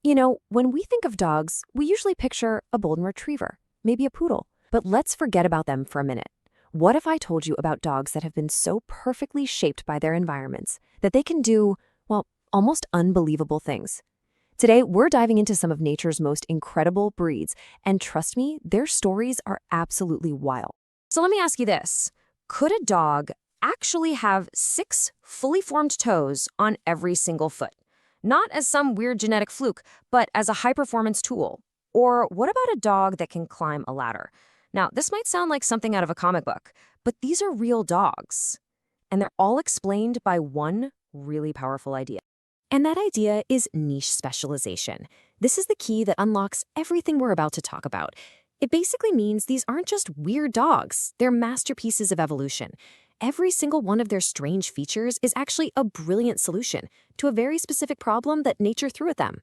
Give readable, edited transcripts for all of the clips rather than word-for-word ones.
When we think of dogs, we usually picture a golden retriever, maybe a poodle. But let's forget about them for a minute. What if I told you about dogs that have been so perfectly shaped by their environments that they can do, well, almost unbelievable things? Today, we're diving into some of nature's most incredible breeds, and trust me, their stories are absolutely wild. So let me ask you this. Could a dog actually have 6 fully formed toes on every single foot? Not as some weird genetic fluke, but as a high-performance tool. Or what about a dog that can climb a ladder? Now, this might sound like something out of a comic book, but these are real dogs. And they're all explained by one really powerful idea. And that idea is niche specialization. This is the key that unlocks everything we're about to talk about. It basically means these aren't just weird dogs, they're masterpieces of evolution. Every single one of their strange features is actually a brilliant solution to a very specific problem that nature threw at them.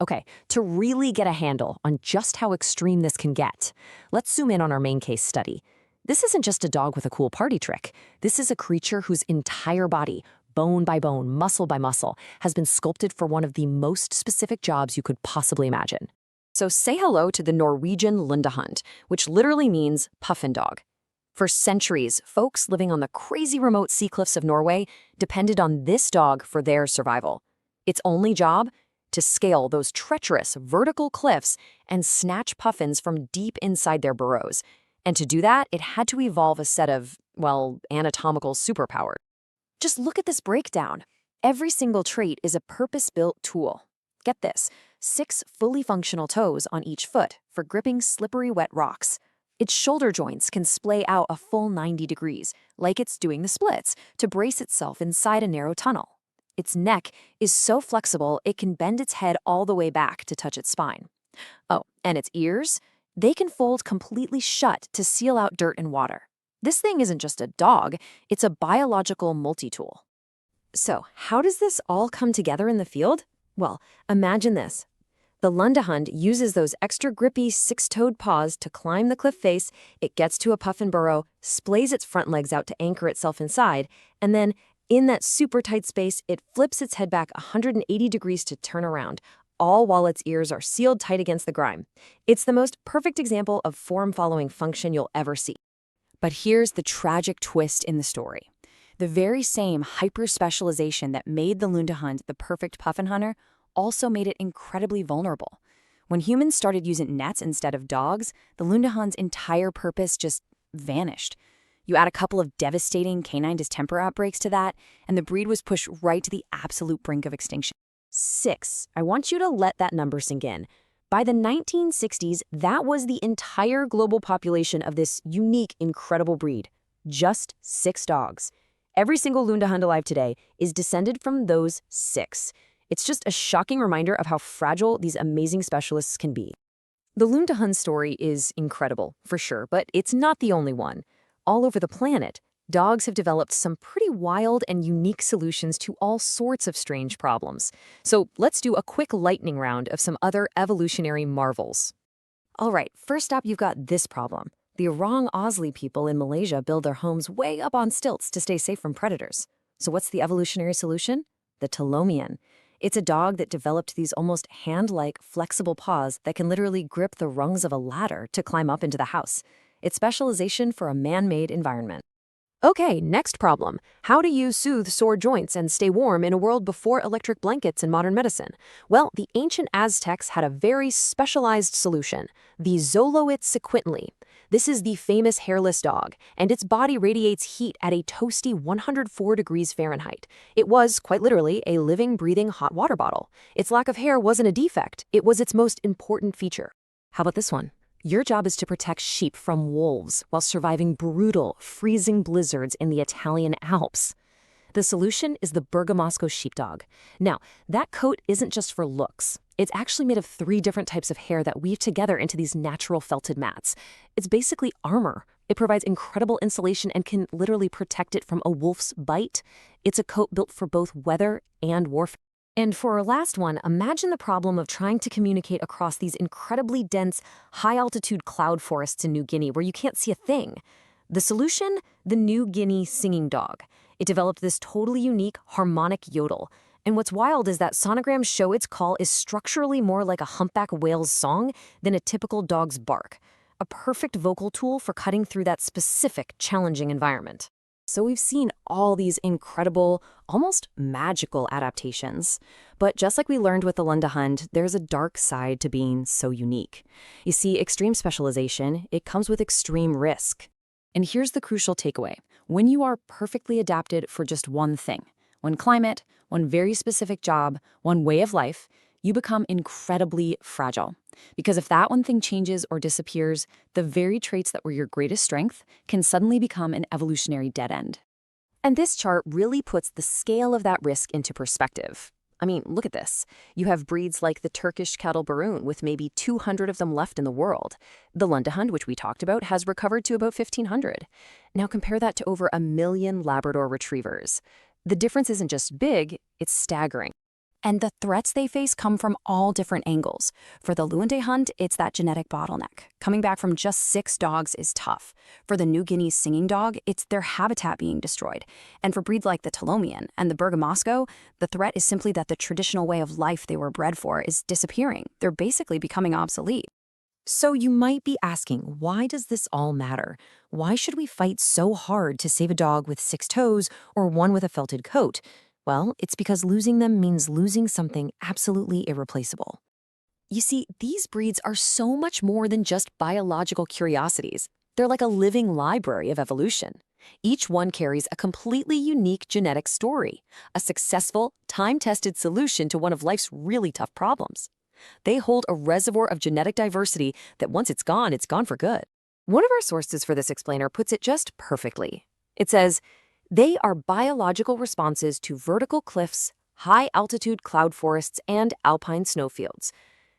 Okay, to really get a handle on just how extreme this can get, let's zoom in on our main case study. This isn't just a dog with a cool party trick. This is a creature whose entire body, bone by bone, muscle by muscle, has been sculpted for one of the most specific jobs you could possibly imagine. So say hello to the Norwegian Lundehund, which literally means Puffin Dog. For centuries, folks living on the crazy remote sea cliffs of Norway depended on this dog for their survival. Its only job? To scale those treacherous vertical cliffs and snatch puffins from deep inside their burrows. And to do that, it had to evolve a set of, well, anatomical superpowers. Just look at this breakdown. Every single trait is a purpose-built tool. Get this, 6 fully functional toes on each foot for gripping slippery wet rocks. Its shoulder joints can splay out a full 90 degrees, like it's doing the splits, to brace itself inside a narrow tunnel. Its neck is so flexible it can bend its head all the way back to touch its spine. Oh, and its ears? They can fold completely shut to seal out dirt and water. This thing isn't just a dog, it's a biological multi-tool. So, how does this all come together in the field? Well, imagine this. The Lundehund uses those extra grippy 6-toed paws to climb the cliff face. It gets to a puffin burrow, splays its front legs out to anchor itself inside, and then, in that super tight space, it flips its head back 180 degrees to turn around, all while its ears are sealed tight against the grime. It's the most perfect example of form-following function you'll ever see. But here's the tragic twist in the story. The very same hyper-specialization that made the Lundehund the perfect puffin hunter also made it incredibly vulnerable. When humans started using nets instead of dogs, the Lundehund's entire purpose just vanished. You add a couple of devastating canine distemper outbreaks to that, and the breed was pushed right to the absolute brink of extinction. 6. I want you to let that number sink in. By the 1960s, that was the entire global population of this unique, incredible breed. Just 6 dogs. Every single Lundehund alive today is descended from those 6. It's just a shocking reminder of how fragile these amazing specialists can be. The Lundehund story is incredible, for sure, but it's not the only one. All over the planet, dogs have developed some pretty wild and unique solutions to all sorts of strange problems. So let's do a quick lightning round of some other evolutionary marvels. All right, first up, you've got this problem. The Orang Asli people in Malaysia build their homes way up on stilts to stay safe from predators. So what's the evolutionary solution? The Ptolomean. It's a dog that developed these almost hand-like, flexible paws that can literally grip the rungs of a ladder to climb up into the house. It's specialization for a man-made environment. Okay, next problem. How do you soothe sore joints and stay warm in a world before electric blankets and modern medicine? Well, the ancient Aztecs had a very specialized solution, the Xoloitzcuintli. This is the famous hairless dog, and its body radiates heat at a toasty 104 degrees Fahrenheit. It was, quite literally, a living, breathing hot water bottle. Its lack of hair wasn't a defect, it was its most important feature. How about this one? Your job is to protect sheep from wolves while surviving brutal, freezing blizzards in the Italian Alps. The solution is the Bergamasco sheepdog. Now, that coat isn't just for looks. It's actually made of 3 different types of hair that weave together into these natural felted mats. It's basically armor. It provides incredible insulation and can literally protect it from a wolf's bite. It's a coat built for both weather and warfare. And for our last one, imagine the problem of trying to communicate across these incredibly dense, high-altitude cloud forests in New Guinea where you can't see a thing. The solution? The New Guinea singing dog. It developed this totally unique harmonic yodel. And what's wild is that sonograms show its call is structurally more like a humpback whale's song than a typical dog's bark, a perfect vocal tool for cutting through that specific, challenging environment. So we've seen all these incredible, almost magical adaptations. But just like we learned with the Lundehund, there's a dark side to being so unique. You see, extreme specialization, it comes with extreme risk. And here's the crucial takeaway. When you are perfectly adapted for just one thing, one climate, one very specific job, one way of life, you become incredibly fragile. Because if that one thing changes or disappears, the very traits that were your greatest strength can suddenly become an evolutionary dead end. And this chart really puts the scale of that risk into perspective. I mean, look at this. You have breeds like the Turkish cattle baroon with maybe 200 of them left in the world. The Lundehund, which we talked about, has recovered to about 1,500. Now compare that to over 1 million Labrador retrievers. The difference isn't just big, it's staggering. And the threats they face come from all different angles. For the Lundehund, it's that genetic bottleneck. Coming back from just 6 dogs is tough. For the New Guinea singing dog, it's their habitat being destroyed. And for breeds like the Ptolomean and the Bergamasco, the threat is simply that the traditional way of life they were bred for is disappearing. They're basically becoming obsolete. So you might be asking, why does this all matter? Why should we fight so hard to save a dog with 6 toes or one with a felted coat? Well, it's because losing them means losing something absolutely irreplaceable. You see, these breeds are so much more than just biological curiosities. They're like a living library of evolution. Each one carries a completely unique genetic story, a successful, time-tested solution to one of life's really tough problems. They hold a reservoir of genetic diversity that once it's gone for good. One of our sources for this explainer puts it just perfectly. It says, they are biological responses to vertical cliffs, high-altitude cloud forests, and alpine snowfields.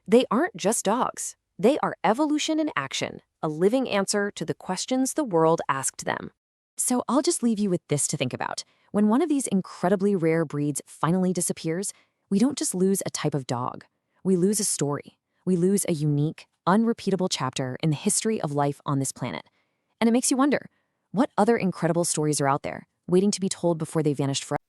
They aren't just dogs. They are evolution in action, a living answer to the questions the world asked them. So I'll just leave you with this to think about. When one of these incredibly rare breeds finally disappears, we don't just lose a type of dog. We lose a story. We lose a unique, unrepeatable chapter in the history of life on this planet. And it makes you wonder, what other incredible stories are out there, waiting to be told before they vanished forever?